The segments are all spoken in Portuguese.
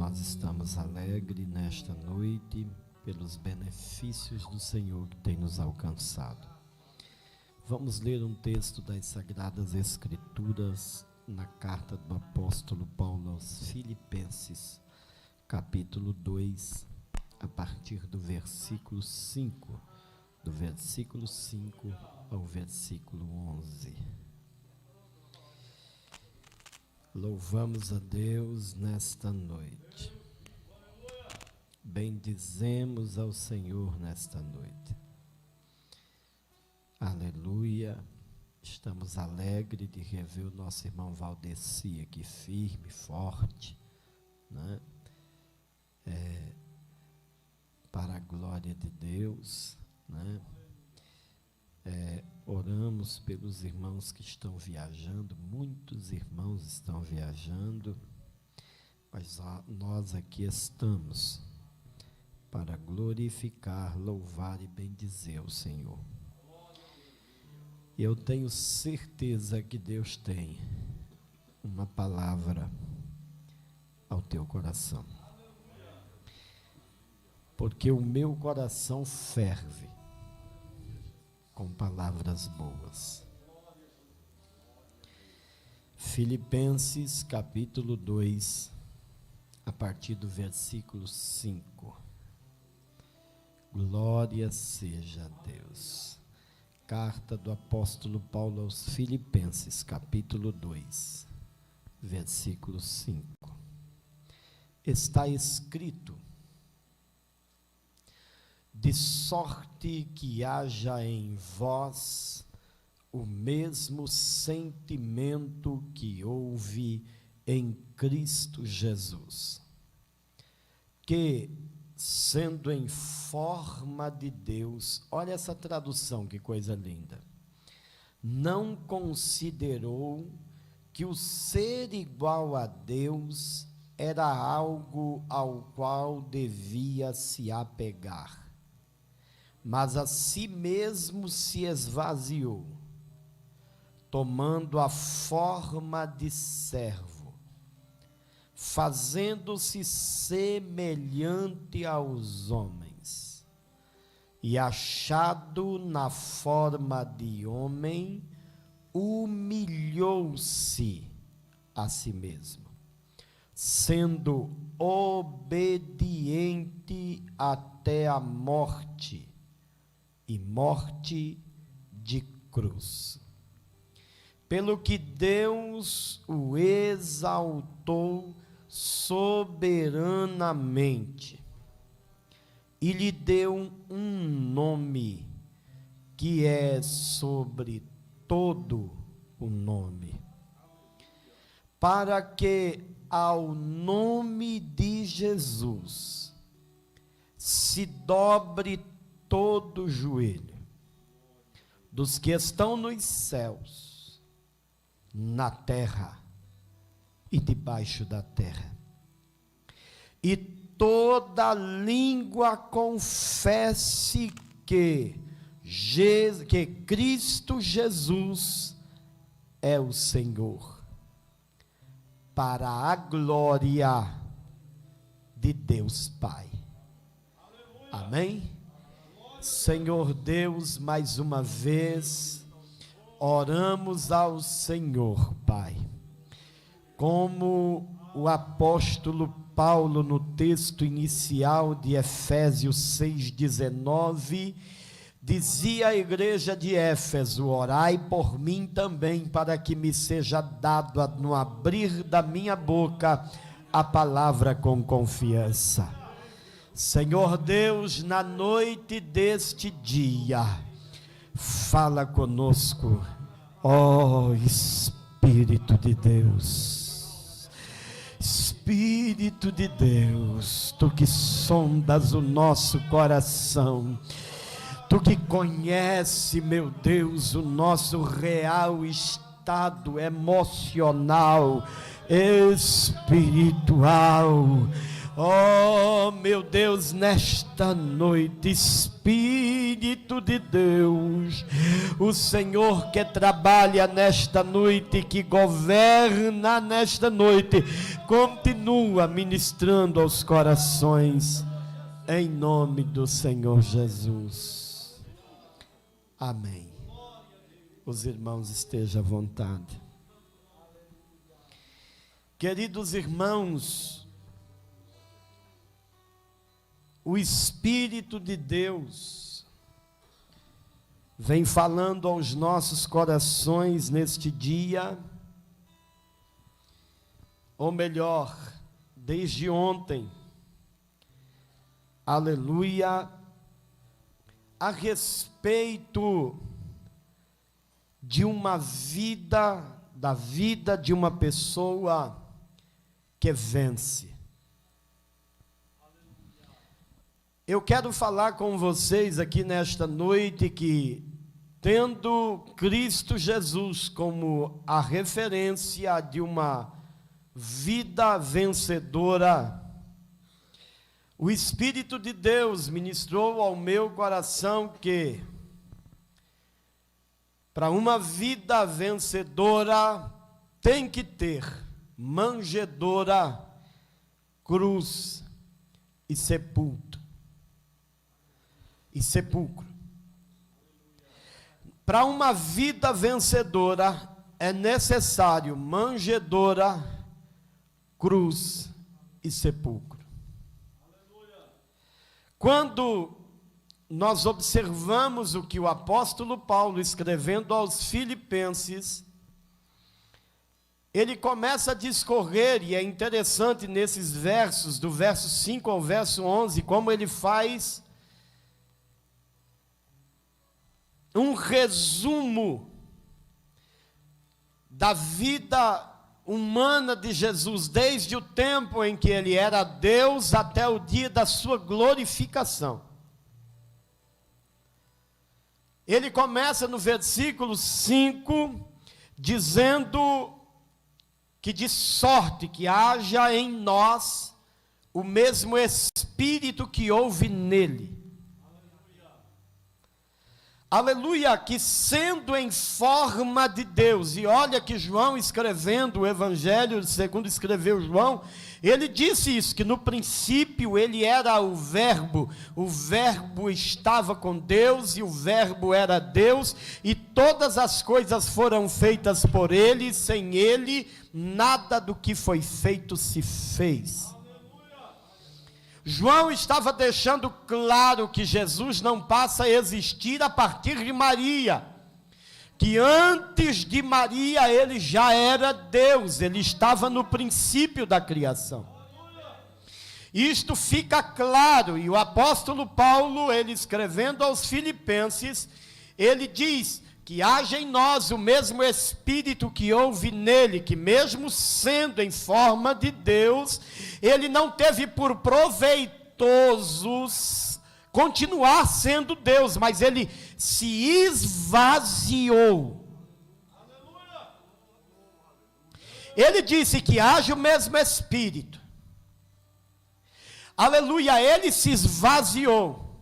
Nós estamos alegres nesta noite pelos benefícios do Senhor que tem nos alcançado. Vamos ler um texto das Sagradas Escrituras na carta do apóstolo Paulo aos Filipenses, capítulo 2, a partir do versículo 5, do versículo 5 ao versículo 11. Louvamos a Deus nesta noite. Bendizemos ao Senhor nesta noite. Aleluia. Estamos alegres de rever o nosso irmão Valdeci aqui firme, forte, né? Para a glória de Deus, né? Oramos pelos irmãos que estão viajando, muitos irmãos estão viajando, mas nós aqui estamos para glorificar, louvar e bendizer o Senhor. E eu tenho certeza que Deus tem uma palavra ao teu coração, porque o meu coração ferve com palavras boas. Filipenses capítulo 2, a partir do versículo 5. Glória seja a Deus. Carta do apóstolo Paulo aos Filipenses, capítulo 2, versículo 5. Está escrito: de sorte que haja em vós o mesmo sentimento que houve em Cristo Jesus, que, sendo em forma de Deus, olha essa tradução, que coisa linda, não considerou que o ser igual a Deus era algo ao qual devia se apegar, mas a si mesmo se esvaziou, tomando a forma de servo, fazendo-se semelhante aos homens, e achado na forma de homem, humilhou-se a si mesmo, sendo obediente até a morte, e morte de cruz. Pelo que Deus o exaltou soberanamente e lhe deu um nome que é sobre todo o nome, para que ao nome de Jesus se dobre todo o joelho, dos que estão nos céus, na terra e debaixo da terra, e toda língua confesse que Cristo Jesus é o Senhor, para a glória de Deus Pai. Amém? Senhor Deus, mais uma vez, oramos ao Senhor, Pai, como o apóstolo Paulo, no texto inicial de Efésios 6,19, dizia à igreja de Éfeso: orai por mim também, para que me seja dado no abrir da minha boca a palavra com confiança. Senhor Deus, na noite deste dia, fala conosco, ó Espírito de Deus. Espírito de Deus, tu que sondas o nosso coração, tu que conhece, meu Deus, o nosso real estado emocional, espiritual, Oh, meu Deus, nesta noite, Espírito de Deus, o Senhor que trabalha nesta noite, que governa nesta noite, continua ministrando aos corações, em nome do Senhor Jesus. Amém. Os irmãos estejam à vontade. Queridos irmãos, o Espírito de Deus vem falando aos nossos corações neste dia, ou melhor, desde ontem, aleluia, a respeito de uma vida, da vida de uma pessoa que vence. Eu quero falar com vocês aqui nesta noite que, tendo Cristo Jesus como a referência de uma vida vencedora, o Espírito de Deus ministrou ao meu coração que, para uma vida vencedora, tem que ter manjedoura, cruz e sepulcro. Para uma vida vencedora, é necessário manjedoura, cruz e sepulcro. Quando nós observamos o que o apóstolo Paulo, escrevendo aos Filipenses, ele começa a discorrer, e é interessante nesses versos, do verso 5 ao verso 11, como ele faz um resumo da vida humana de Jesus, desde o tempo em que ele era Deus até o dia da sua glorificação. Ele começa no versículo 5, dizendo que de sorte que haja em nós o mesmo Espírito que houve nele. Aleluia, que sendo em forma de Deus, e olha que João, escrevendo o Evangelho, segundo escreveu João, ele disse isso, que no princípio ele era o Verbo estava com Deus, e o Verbo era Deus, e todas as coisas foram feitas por ele, sem ele, nada do que foi feito se fez. João estava deixando claro que Jesus não passa a existir a partir de Maria, que antes de Maria ele já era Deus, ele estava no princípio da criação. Isto fica claro, e o apóstolo Paulo, ele escrevendo aos Filipenses, ele diz que haja em nós o mesmo Espírito que houve nele, que mesmo sendo em forma de Deus, ele não teve por proveitosos continuar sendo Deus, mas ele se esvaziou. Ele disse que haja o mesmo Espírito. Aleluia, ele se esvaziou.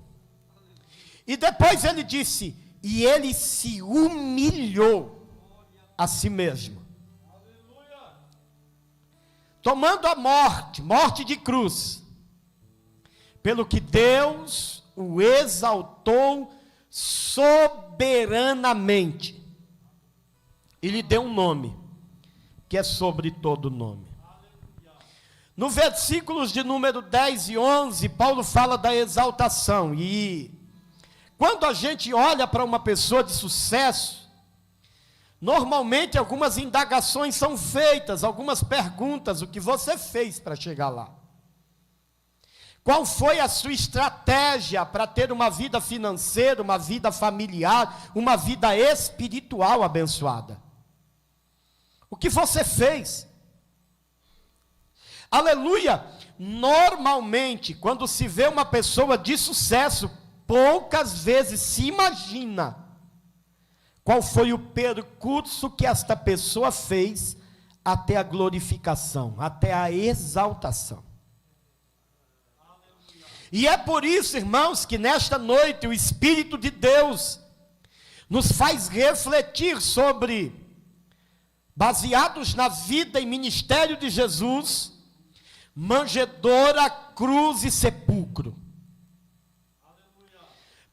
E depois ele disse, e ele se humilhou a si mesmo, tomando a morte de cruz, pelo que Deus o exaltou soberanamente, e lhe deu um nome, que é sobre todo nome. No versículos de número 10 e 11, Paulo fala da exaltação, e quando a gente olha para uma pessoa de sucesso, normalmente algumas indagações são feitas, algumas perguntas, o que você fez para chegar lá? Qual foi a sua estratégia para ter uma vida financeira, uma vida familiar, uma vida espiritual abençoada? O que você fez? Aleluia! Normalmente, quando se vê uma pessoa de sucesso, poucas vezes se imagina qual foi o percurso que esta pessoa fez até a glorificação, até a exaltação. E é por isso, irmãos, que nesta noite o Espírito de Deus nos faz refletir sobre, baseados na vida e ministério de Jesus, manjedoura, cruz e sepulcro.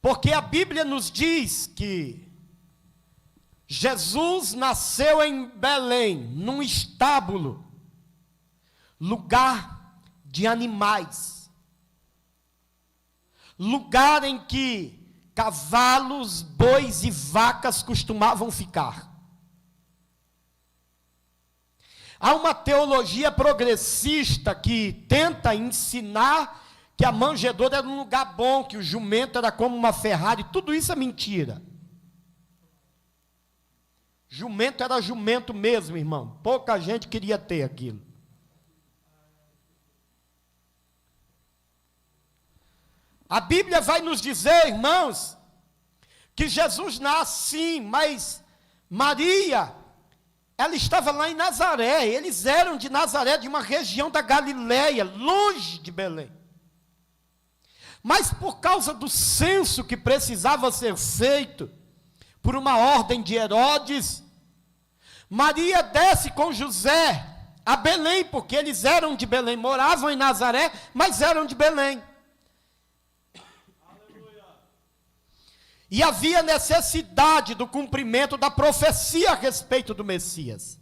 Porque a Bíblia nos diz que Jesus nasceu em Belém, num estábulo, lugar de animais, lugar em que cavalos, bois e vacas costumavam ficar. Há uma teologia progressista que tenta ensinar que a manjedoura era um lugar bom, que o jumento era como uma Ferrari. Tudo isso é mentira. Jumento era jumento mesmo, irmão. Pouca gente queria ter aquilo. A Bíblia vai nos dizer, irmãos, que Jesus nasce sim, mas Maria, ela estava lá em Nazaré. Eles eram de Nazaré, de uma região da Galileia, longe de Belém. Mas por causa do censo que precisava ser feito, por uma ordem de Herodes, Maria desce com José a Belém, porque eles eram de Belém, moravam em Nazaré, mas eram de Belém. E havia necessidade do cumprimento da profecia a respeito do Messias.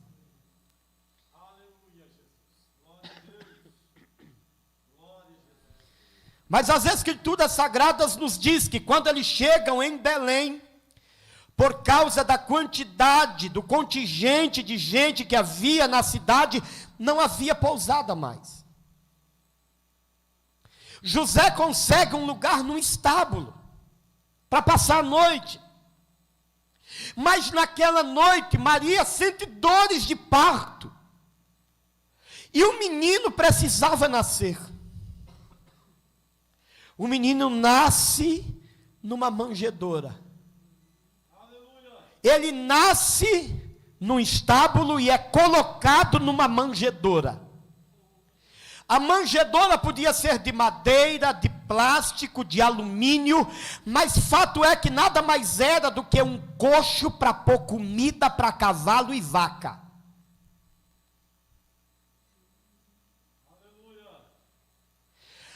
Mas as Escrituras Sagradas nos diz que quando eles chegam em Belém, por causa da quantidade, do contingente de gente que havia na cidade, não havia pousada mais. José consegue um lugar num estábulo para passar a noite. Mas naquela noite, Maria sente dores de parto. E o menino precisava nascer. O menino nasce numa manjedoura. Ele nasce num estábulo e é colocado numa manjedoura. A manjedoura podia ser de madeira, de plástico, de alumínio, mas fato é que nada mais era do que um coxo para pôr comida para cavalo e vaca.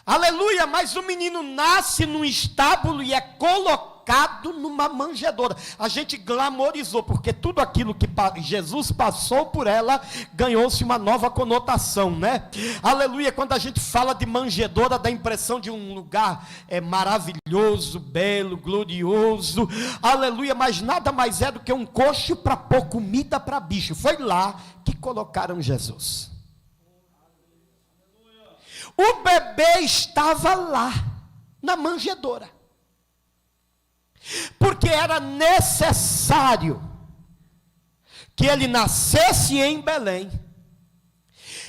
Aleluia, mas o menino nasce num estábulo e é colocado numa manjedoura. A gente glamorizou, porque tudo aquilo que Jesus passou por ela, ganhou-se uma nova conotação, né? Aleluia, quando a gente fala de manjedoura, dá a impressão de um lugar maravilhoso, belo, glorioso. Aleluia, mas nada mais é do que um coxo para pôr comida para bicho. Foi lá que colocaram Jesus. O bebê estava lá, na manjedoura, porque era necessário que ele nascesse em Belém,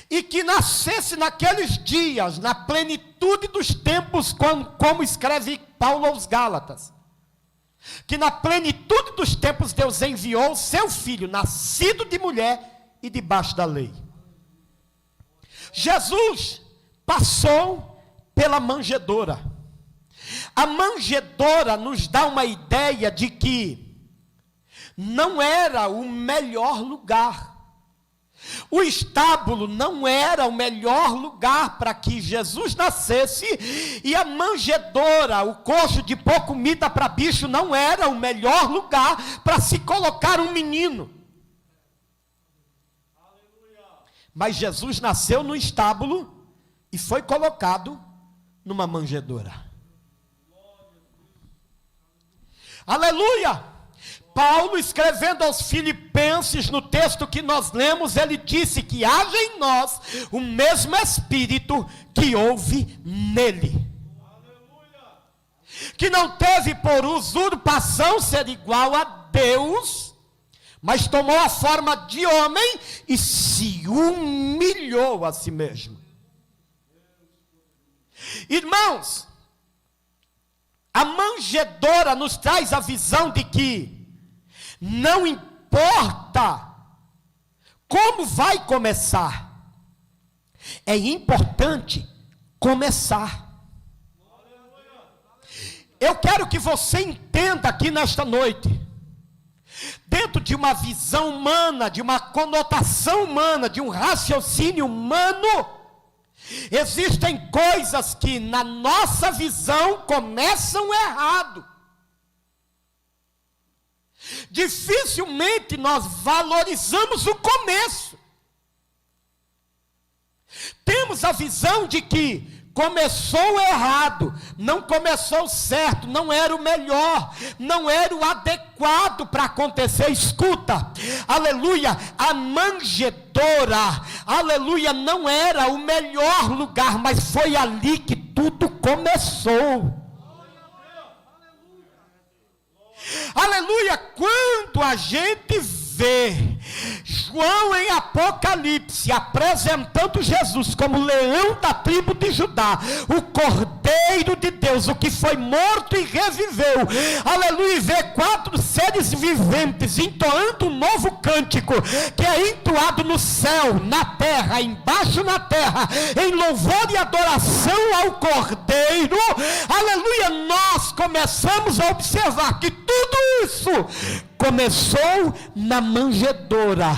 e que nascesse naqueles dias, na plenitude dos tempos, como escreve Paulo aos Gálatas, que na plenitude dos tempos Deus enviou seu filho, nascido de mulher e debaixo da lei. Jesus passou pela manjedoura. A manjedoura nos dá uma ideia de que não era o melhor lugar. O estábulo não era o melhor lugar para que Jesus nascesse, e a manjedoura, o coxo de pôr comida para bicho, não era o melhor lugar para se colocar um menino. Mas Jesus nasceu no estábulo e foi colocado numa manjedoura. Aleluia! Paulo, escrevendo aos Filipenses, no texto que nós lemos, ele disse que haja em nós o mesmo Espírito que houve nele. Que não teve por usurpação ser igual a Deus, mas tomou a forma de homem e se humilhou a si mesmo. Irmãos, a manjedoura nos traz a visão de que não importa como vai começar, é importante começar. eu quero que você entenda aqui nesta noite, dentro de uma visão humana, de uma conotação humana, de um raciocínio humano, existem coisas que na nossa visão começam errado. Dificilmente nós valorizamos o começo. Temos a visão de que começou errado, não começou certo, não era o melhor, não era o adequado para acontecer. Escuta, aleluia, a manjedoura, aleluia, não era o melhor lugar, mas foi ali que tudo começou. Aleluia, quando a gente vê João em Apocalipse apresentando Jesus como leão da tribo de Judá, o Cordeiro de Deus, o que foi morto e reviveu, aleluia, e vê 4 seres viventes entoando um novo cântico, que é entoado no céu, na terra, embaixo na terra, em louvor e adoração ao Cordeiro, aleluia, nós começamos a observar que tudo isso começou na manjedoura.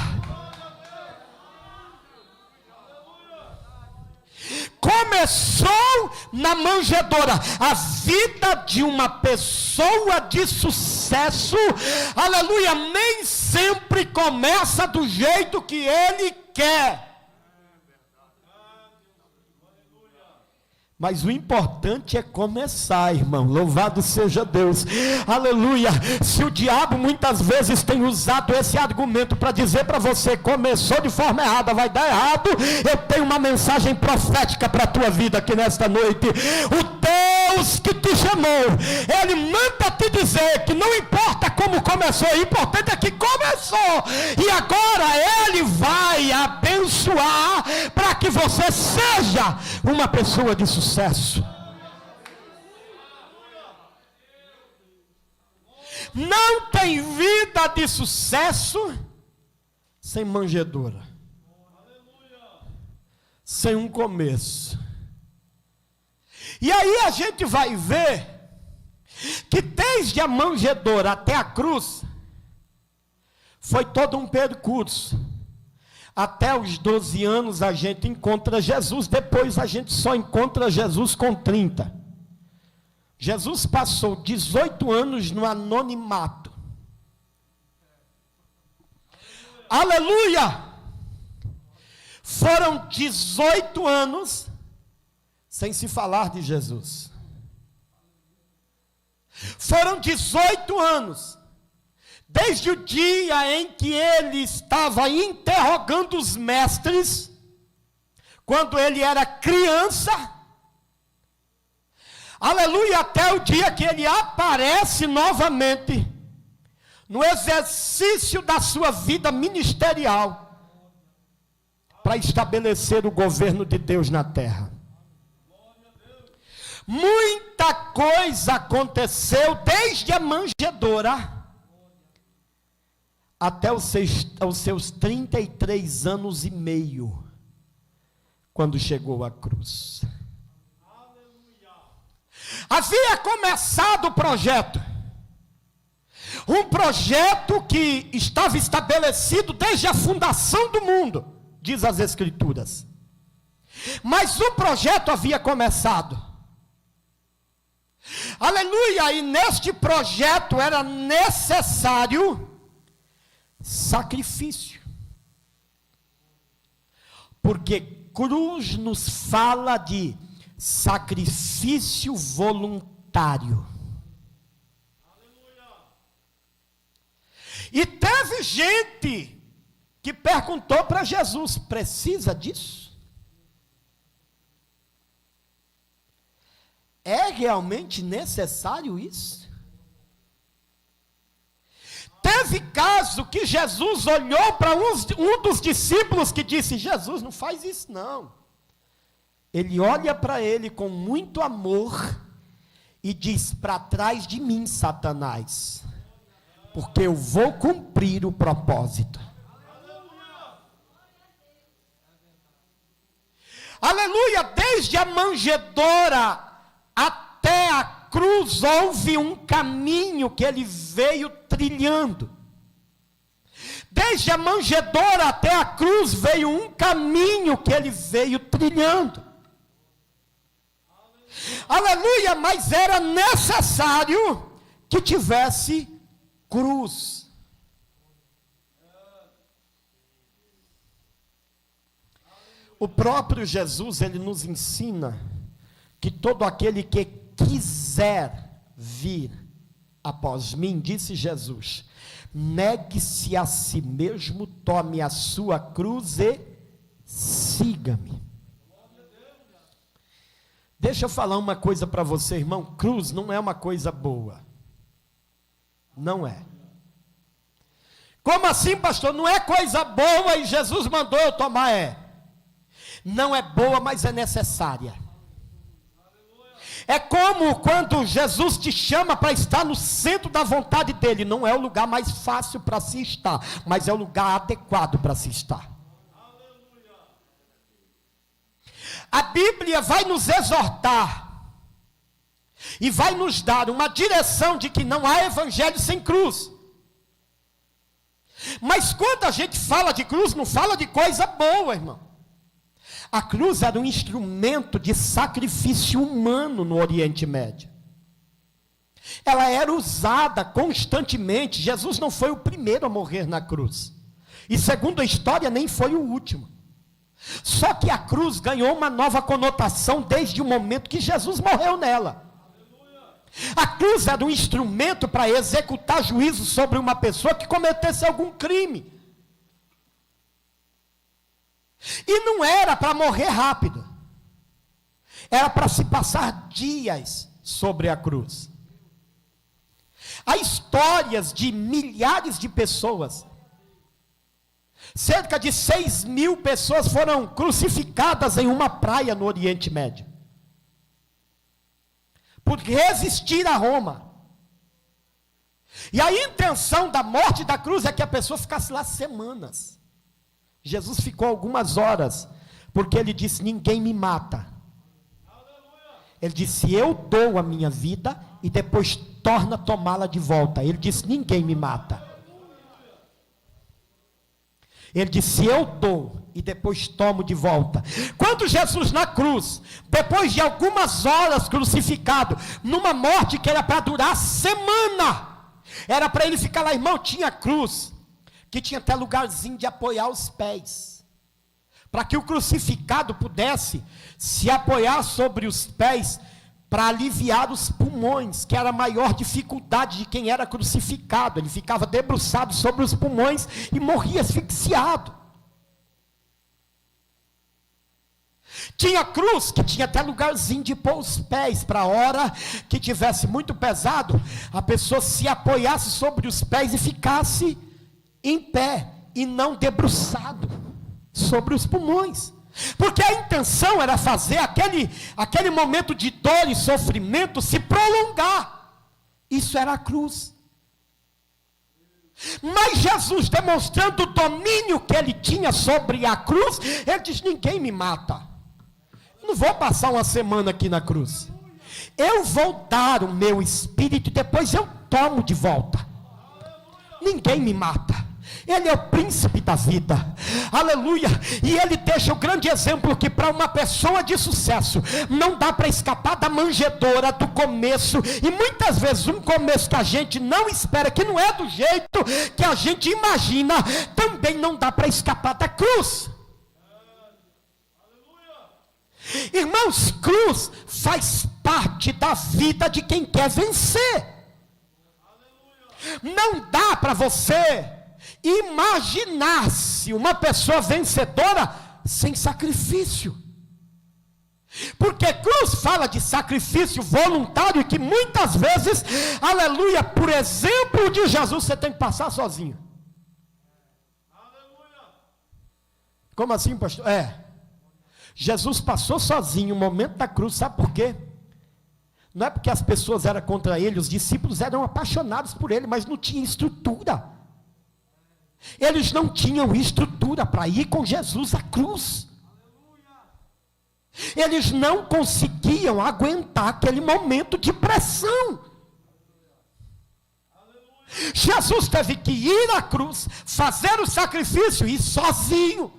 Começou na manjedoura. A vida de uma pessoa de sucesso, aleluia, nem sempre começa do jeito que ele quer. Mas o importante é começar, irmão. Louvado seja Deus. Aleluia. Se o diabo muitas vezes tem usado esse argumento para dizer para você, começou de forma errada, vai dar errado, eu tenho uma mensagem profética para a tua vida aqui nesta noite. O Deus que te chamou, Ele manda te dizer que não importa como começou, o importante é que começou. E agora Ele vai abençoar para que você seja uma pessoa de sucesso. Não tem vida de sucesso sem manjedoura, sem um começo. E aí a gente vai ver que desde a manjedoura até a cruz foi todo um percurso. Até os 12 anos a gente encontra Jesus, depois a gente só encontra Jesus com 30. Jesus passou 18 anos no anonimato. Aleluia! Foram 18 anos sem se falar de Jesus. Foram 18 anos desde o dia em que ele estava interrogando os mestres, quando ele era criança, aleluia, até o dia que ele aparece novamente, no exercício da sua vida ministerial, para estabelecer o governo de Deus na terra. Muita coisa aconteceu desde a manjedoura até os seus 33 anos e meio, quando chegou à cruz. Havia começado o projeto, um projeto que estava estabelecido desde a fundação do mundo, diz as Escrituras. Mas o projeto havia começado. Aleluia! E neste projeto era necessário sacrifício, porque cruz nos fala de sacrifício voluntário. E teve gente que perguntou para Jesus: precisa disso? É realmente necessário isso? Teve caso que Jesus olhou para um dos discípulos que disse: Jesus, não faz isso não. Ele olha para ele com muito amor e diz: para trás de mim, Satanás, porque eu vou cumprir o propósito. Aleluia! Desde a manjedoura até a cruz houve um caminho que ele veio trilhando. Desde a manjedoura até a cruz veio um caminho que ele veio trilhando. Aleluia, mas era necessário que tivesse cruz. O próprio Jesus, ele nos ensina que todo aquele que quiser vir após mim, disse Jesus, negue-se a si mesmo, tome a sua cruz e siga-me. Deixa eu falar uma coisa para você, irmão. Cruz não é uma coisa boa. Não é. Como assim, pastor? Não é coisa boa e Jesus mandou eu tomar? Não é boa, mas é necessária. É como quando Jesus te chama para estar no centro da vontade dele. Não é o lugar mais fácil para se estar, mas é o lugar adequado para se estar. A Bíblia vai nos exortar e vai nos dar uma direção de que não há evangelho sem cruz. Mas quando a gente fala de cruz, não fala de coisa boa, irmão. A cruz era um instrumento de sacrifício humano no Oriente Médio. Ela era usada constantemente. Jesus não foi o primeiro a morrer na cruz. E segundo a história, nem foi o último. Só que a cruz ganhou uma nova conotação desde o momento que Jesus morreu nela. A cruz era um instrumento para executar juízo sobre uma pessoa que cometesse algum crime. E não era para morrer rápido. Era para se passar dias sobre a cruz. Há histórias de milhares de pessoas. Cerca de 6.000 pessoas foram crucificadas em uma praia no Oriente Médio. Por resistir a Roma. E a intenção da morte da cruz é que a pessoa ficasse lá semanas. Jesus ficou algumas horas, porque ele disse, ninguém me mata. Ele disse, eu dou a minha vida e depois torna a tomá-la de volta. Ele disse, ninguém me mata. Ele disse, eu dou e depois tomo de volta. Quando Jesus na cruz, depois de algumas horas crucificado, numa morte que era para durar semana, era para ele ficar lá, irmão, tinha cruz, que tinha até lugarzinho de apoiar os pés, para que o crucificado pudesse se apoiar sobre os pés, para aliviar os pulmões, que era a maior dificuldade de quem era crucificado. Ele ficava debruçado sobre os pulmões e morria asfixiado. Tinha cruz que tinha até lugarzinho de pôr os pés, para a hora que tivesse muito pesado, a pessoa se apoiasse sobre os pés e ficasse em pé, e não debruçado sobre os pulmões. Porque a intenção era fazer aquele momento de dor e sofrimento se prolongar. Isso era a cruz. Mas Jesus, demonstrando o domínio que ele tinha sobre a cruz, ele diz, ninguém me mata. Não vou passar uma semana aqui na cruz. Eu vou dar o meu espírito e depois eu tomo de volta. Ninguém me mata. Ele é o príncipe da vida, aleluia, e ele deixa o grande exemplo que para uma pessoa de sucesso, não dá para escapar da manjedoura do começo, e muitas vezes um começo que a gente não espera, que não é do jeito que a gente imagina, também não dá para escapar da cruz. Irmãos, cruz faz parte da vida de quem quer vencer. Não dá para você imaginar-se uma pessoa vencedora sem sacrifício. Porque cruz fala de sacrifício voluntário que muitas vezes, aleluia, por exemplo de Jesus, você tem que passar sozinho. Como assim, pastor? Jesus passou sozinho o momento da cruz, sabe por quê? Não é porque as pessoas eram contra ele, os discípulos eram apaixonados por ele, mas não tinha estrutura. Eles não tinham estrutura para ir com Jesus à cruz. Eles não conseguiam aguentar aquele momento de pressão. Jesus teve que ir à cruz, fazer o sacrifício e ir sozinho.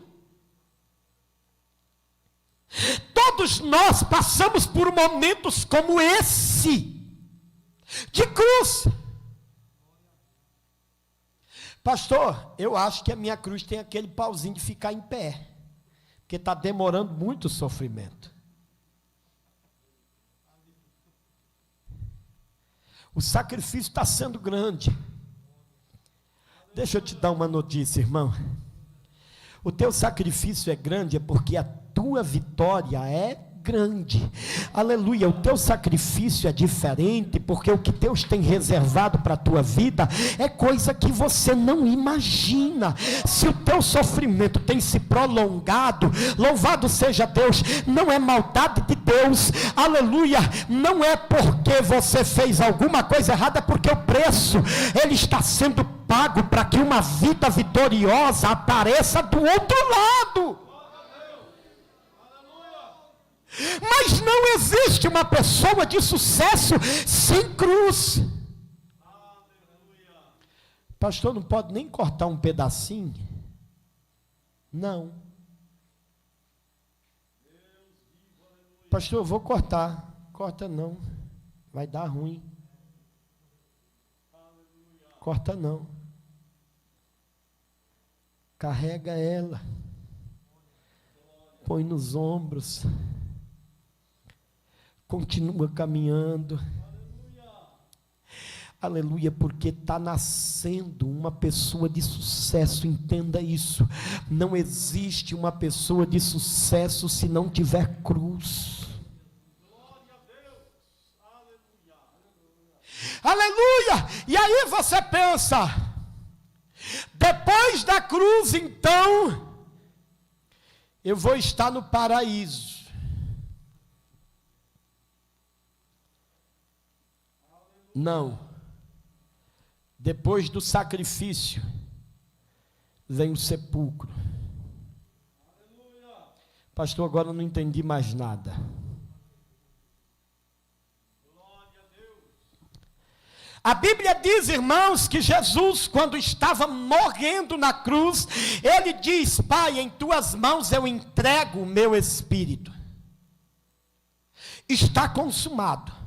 Todos nós passamos por momentos como esse, de cruz. Pastor, eu acho que a minha cruz tem aquele pauzinho de ficar em pé, porque está demorando muito o sofrimento. O sacrifício está sendo grande. Deixa eu te dar uma notícia, irmão. O teu sacrifício é grande, é porque a tua vitória é grande. Aleluia, o teu sacrifício é diferente, porque o que Deus tem reservado para a tua vida é coisa que você não imagina. Se o teu sofrimento tem se prolongado, louvado seja Deus, não é maldade de Deus, aleluia, não é porque você fez alguma coisa errada, é porque o preço, ele está sendo pago para que uma vida vitoriosa apareça do outro lado. Mas não existe uma pessoa de sucesso sem cruz. Pastor, não pode nem cortar um pedacinho? Não. Pastor, eu vou cortar. Corta não, vai dar ruim. Corta não. Carrega ela. Põe nos ombros. Continua caminhando. Aleluia, porque está nascendo uma pessoa de sucesso, entenda isso. Não existe uma pessoa de sucesso se não tiver cruz. Aleluia! E aí você pensa, depois da cruz, então, eu vou estar no paraíso. Não. Depois do sacrifício, vem o sepulcro. Pastor, agora eu não entendi mais nada. A Bíblia diz, irmãos, que Jesus, quando estava morrendo na cruz, ele diz: Pai, em tuas mãos eu entrego o meu espírito. Está consumado.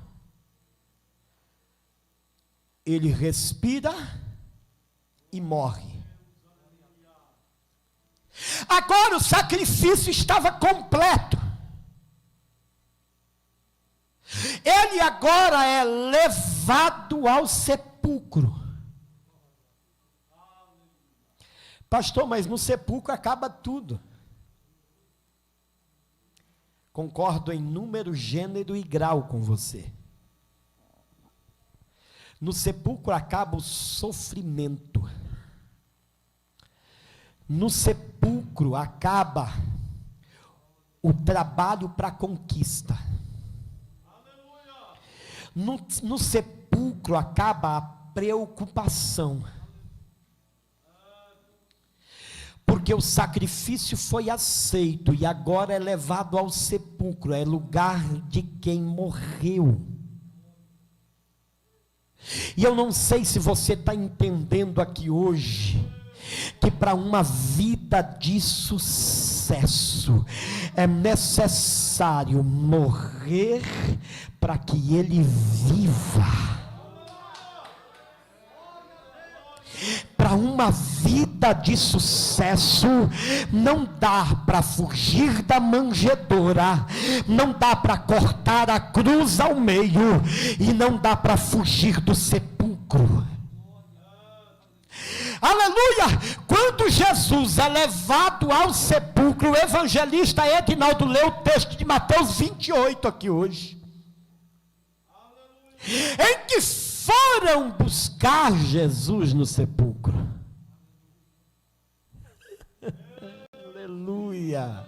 Ele respira e morre. Agora o sacrifício estava completo. Ele agora é levado ao sepulcro. Pastor, mas no sepulcro acaba tudo. Concordo em número, gênero e grau com você. No sepulcro acaba o sofrimento. No sepulcro acaba o trabalho para a conquista. No sepulcro acaba a preocupação. Porque o sacrifício foi aceito e agora é levado ao sepulcro, é lugar de quem morreu. E eu não sei se você está entendendo aqui hoje, que para uma vida de sucesso, é necessário morrer para que ele viva. Para uma vida de sucesso, não dá para fugir da manjedoura, não dá para cortar a cruz ao meio, e não dá para fugir do sepulcro. Aleluia! Quando Jesus é levado ao sepulcro, o evangelista Edinaldo leu o texto de Mateus 28 aqui hoje, em que foram buscar Jesus no sepulcro. Aleluia!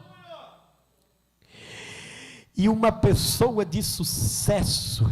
E uma pessoa de sucesso,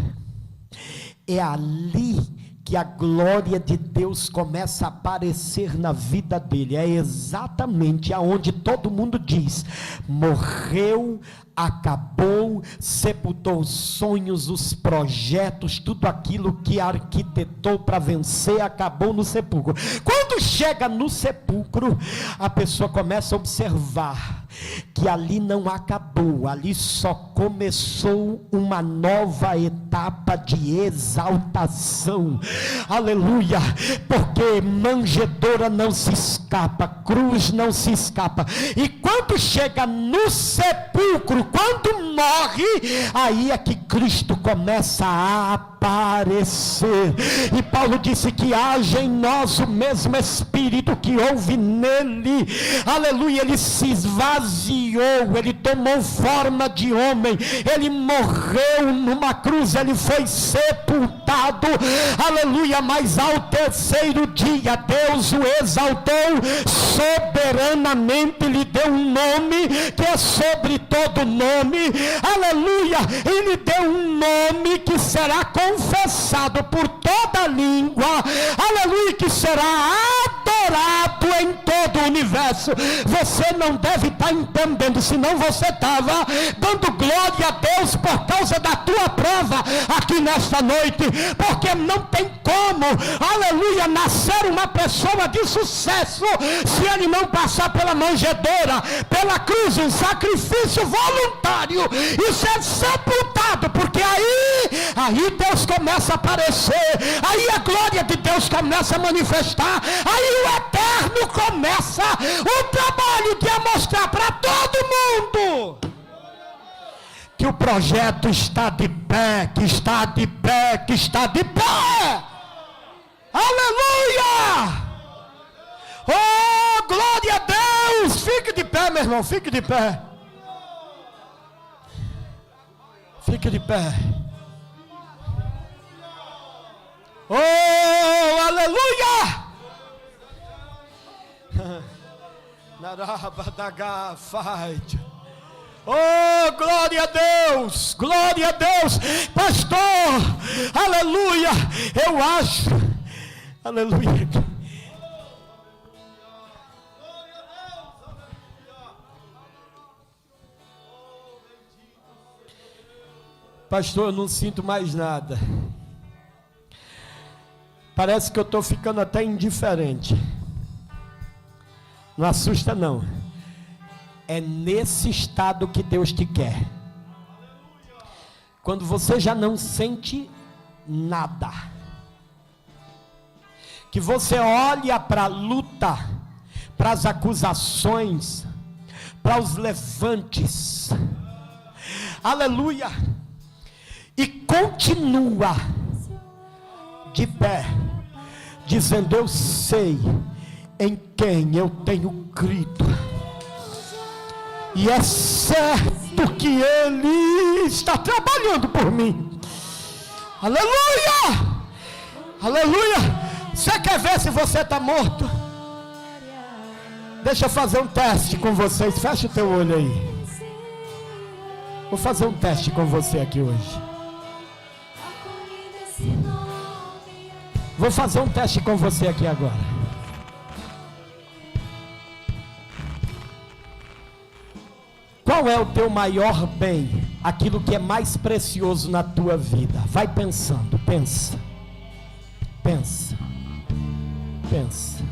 é ali que a glória de Deus começa a aparecer na vida dele, é exatamente aonde todo mundo diz: morreu, acabou, sepultou os sonhos, os projetos, tudo aquilo que arquitetou para vencer, acabou no sepulcro. Quando chega no sepulcro, a pessoa começa a observar que ali não acabou, ali só começou uma nova etapa de exaltação. Aleluia, porque manjedoura não se escapa, cruz não se escapa, e quando chega no sepulcro, quando morre, aí é que Cristo começa a aparecer. E Paulo disse que haja em nós o mesmo Espírito que houve nele. Aleluia, ele se esvaziou, ele tomou forma de homem, ele morreu numa cruz, ele foi sepultado. Aleluia, mas ao terceiro dia Deus o exaltou soberanamente, lhe deu um nome que é sobre todo nome. Aleluia, ele deu um nome que será confessado por toda língua. Aleluia, que será adorado em todo o universo. Você não deve estar entendendo, senão você estava dando glória a Deus por causa da tua prova aqui nesta noite, porque não tem como, aleluia, nascer uma pessoa de sucesso se ele não passar pela manjedoura, pela cruz, um sacrifício voluntário e ser sepultado, porque aí Deus começa a aparecer, aí a glória de Deus começa a manifestar, aí o eterno começa o trabalho de mostrar para todo mundo que o projeto está de pé, que está de pé, que está de pé. Aleluia! Oh, glória a Deus! Fique de pé, meu irmão, fique de pé. Fique de pé. Oh, aleluia! Narabadaga, fight. Oh, glória a Deus, glória a Deus, pastor, aleluia, eu acho, aleluia, pastor, eu não sinto mais nada, parece que eu estou ficando até indiferente, não assusta não. É nesse estado que Deus te quer. Quando você já não sente nada, que você olha para a luta, para as acusações, para os levantes, aleluia, e continua de pé, dizendo: eu sei em quem eu tenho crido, e é certo que Ele está trabalhando por mim. Aleluia! Aleluia! Você quer ver se você está morto? Deixa eu fazer um teste com vocês. Fecha o teu olho aí. Vou fazer um teste com você aqui hoje. Vou fazer um teste com você aqui agora. Qual é o teu maior bem? Aquilo que é mais precioso na tua vida. Vai pensando, pensa. Pensa. Pensa.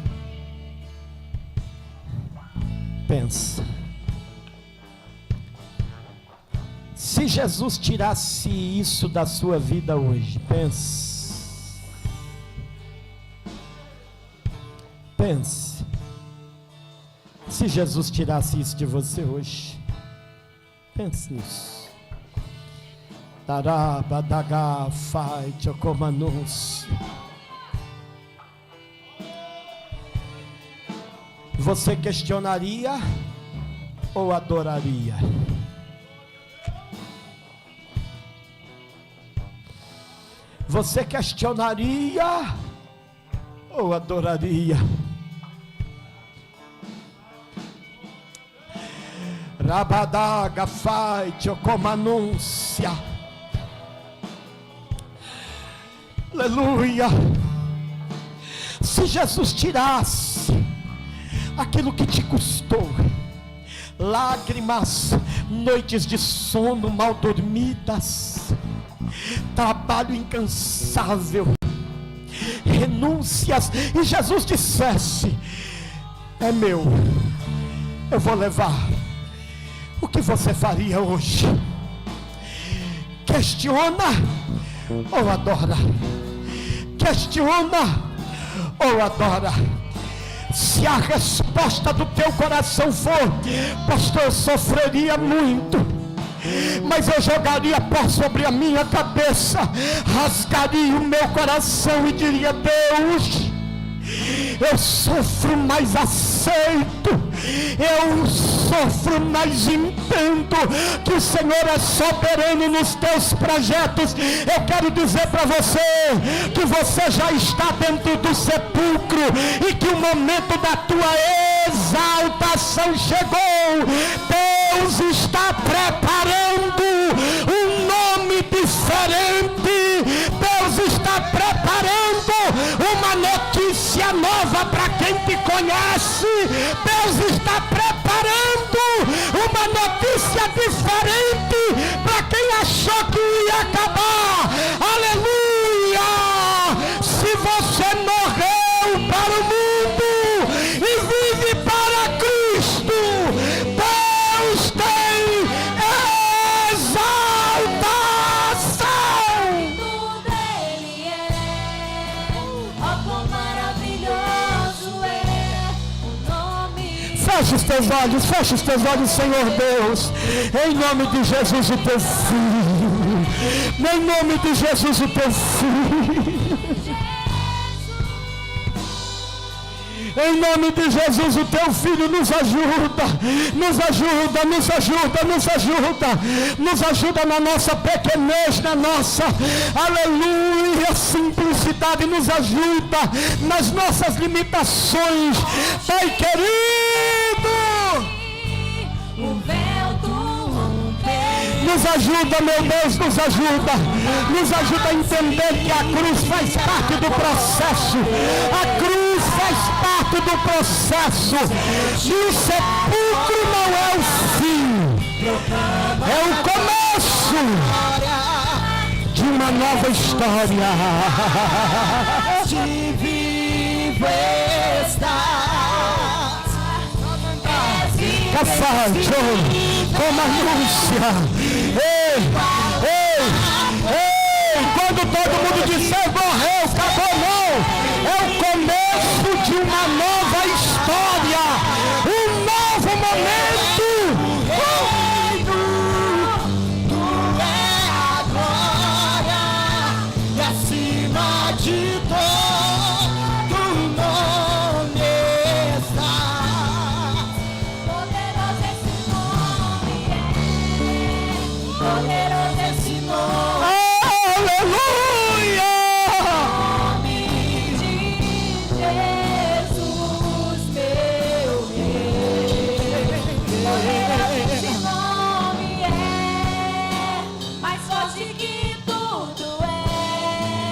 Pensa. Se Jesus tirasse isso da sua vida hoje, pense. Pense. Se Jesus tirasse isso de você hoje, pense nisso. Tarabadaga, fight, como anúncio. Você questionaria ou adoraria? Você questionaria ou adoraria? Rabadaga, fight, como anúncia. Aleluia. se Jesus tirasse aquilo que te custou, lágrimas, noites de sono mal dormidas, trabalho incansável, renúncias, e Jesus dissesse: é meu, eu vou levar. O que você faria hoje? Questiona ou adora? Questiona ou adora? Se a resposta do teu coração for: pastor, eu sofreria muito, mas eu jogaria pó sobre a minha cabeça, rasgaria o meu coração e diria: Deus, eu sofro, mas aceito. Eu sofro, mas entendo que o Senhor é soberano nos teus projetos. Eu quero dizer para você que você já está dentro do sepulcro e que o momento da tua exaltação chegou. Deus está preparando um nome diferente. Deus está preparando uma notícia nova para quem te conhece. Deus está preparando uma notícia diferente para quem achou que ia acabar. Aleluia! Se você morreu para o mundo e vive para Cristo, Deus tem exaltação. Tudo Ele é, ó quão maravilhoso é o nome. Feche os teus olhos, Senhor Deus, em nome de Jesus, o teu filho, em nome de Jesus, o teu filho, em nome de Jesus, o teu filho, nos ajuda, nos ajuda, nos ajuda, nos ajuda, nos ajuda na nossa pequenez, na nossa, aleluia, simplicidade, nos ajuda nas nossas limitações, Pai querido. O véu tu rompeu. Nos ajuda, meu Deus, nos ajuda a entender que a cruz faz parte do processo, a cruz faz parte do processo, e o sepulcro não é o fim, é o começo de uma nova história. De vivo estás, Cafajo, como anúncia. Ei, quando todo mundo disser morreu, acabou, não. É o começo de uma nova história, um novo momento. tu é a glória, e acima de todo nome está. Poderoso esse nome é, poderoso esse nome. Aleluia! Nome de Jesus, meu Rei. Poderoso esse nome é, mais forte que tudo é.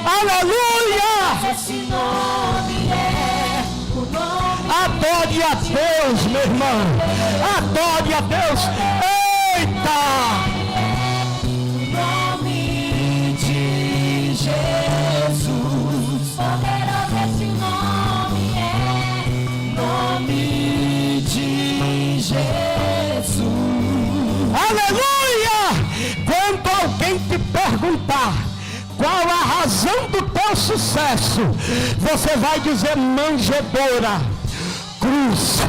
Aleluia! Esse nome é o nome. Adore a Deus, meu irmão. Adore a Deus. Eita! Nome de Jesus, poderoso esse nome é, Nome de Jesus. Aleluia! Quando alguém te perguntar qual a razão do teu sucesso, você vai dizer manjedoura, cruz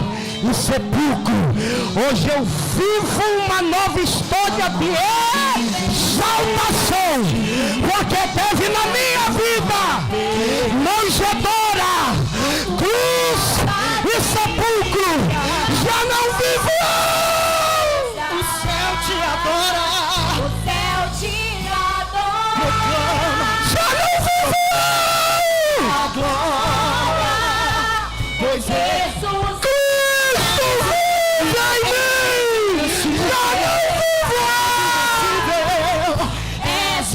e sepulcro. Hoje eu vivo uma nova história de exaltação, porque teve na minha vida manjedoura, cruz e sepulcro. Já não vivo eu. O céu te adora. o céu te adora. Já não vivo eu. A glória, pois é Jesus, Cristo vive em mim. Já não vivo eu. és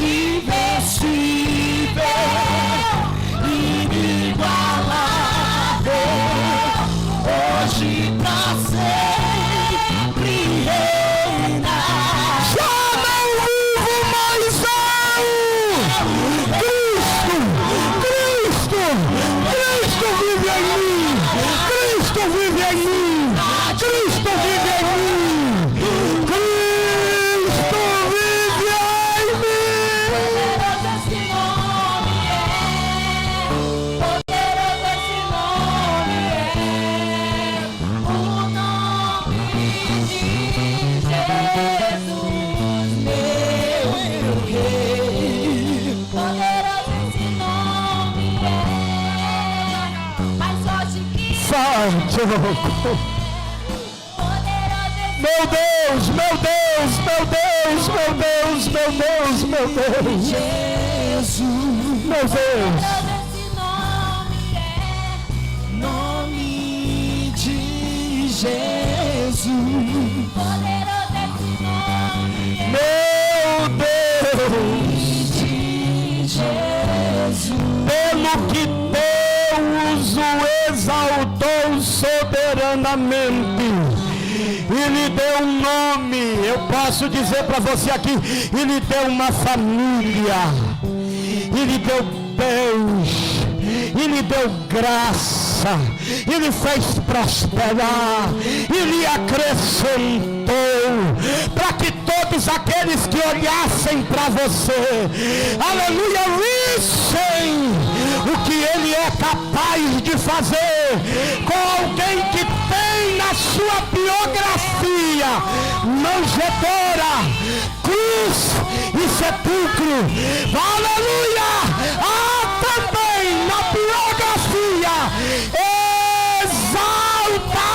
Rei. Poderoso esse nome é, mais forte que Forte, poderoso esse meu Deus, meu Deus, meu Deus, meu Deus, meu Deus, meu Deus, Jesus, meu Deus. poderoso esse nome é, nome de Jesus, poderoso esse nome é, Meu Deus, de Jesus. pelo que Deus o exaltou soberanamente e lhe deu um nome, eu posso dizer para você aqui, e lhe deu uma família, e lhe deu Deus, e lhe deu graça, e lhe fez prosperar, e lhe acrescentou, para que todos aqueles que olhassem para você, aleluia, vissem o que ele é capaz de fazer com alguém que tem na sua biografia manjedoura, cruz e sepulcro, aleluia. Há também na biografia exaltação.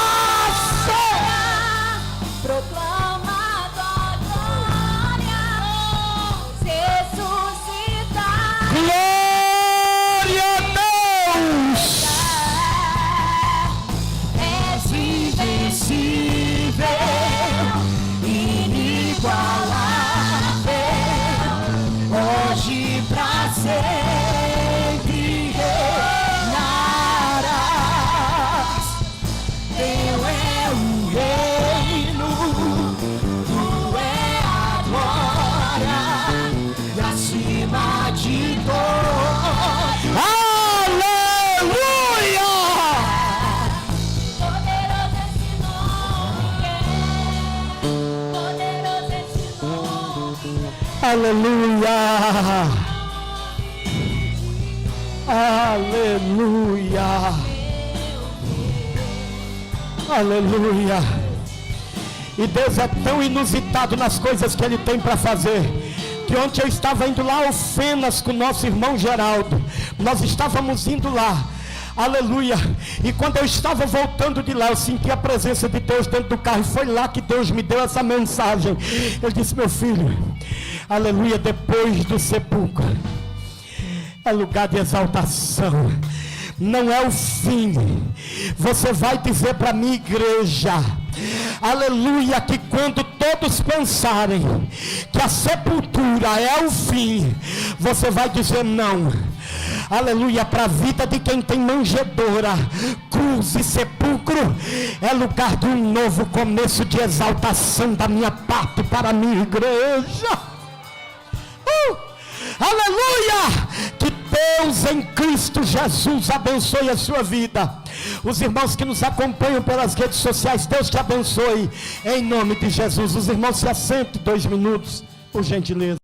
proclama tua glória, ressuscitar. Glória a Deus. És invencível, inigualável, hoje pra sempre reinarás. Teu é o reino, tu é a glória, e acima de todos. Aleluia. Poderoso esse nome é, poderoso esse nome é. Aleluia. Aleluia. Aleluia. E Deus é tão inusitado nas coisas que Ele tem para fazer, que ontem eu estava indo lá ao Fenas com o nosso irmão Geraldo. Nós estávamos indo lá, aleluia. E quando eu estava voltando de lá, eu senti a presença de Deus dentro do carro. E foi lá que Deus me deu essa mensagem. Ele disse: meu filho, aleluia, depois do sepulcro é lugar de exaltação, não é o fim. Você vai dizer para a minha igreja, aleluia, que quando todos pensarem que a sepultura é o fim, você vai dizer não. Aleluia, para a vida de quem tem manjedoura, cruz e sepulcro é lugar de um novo começo de exaltação da minha parte para a minha igreja. Aleluia! Que Deus em Cristo Jesus abençoe a sua vida. Os irmãos que nos acompanham pelas redes sociais, Deus te abençoe em nome de Jesus. Os irmãos se assentem 2 minutos, por gentileza.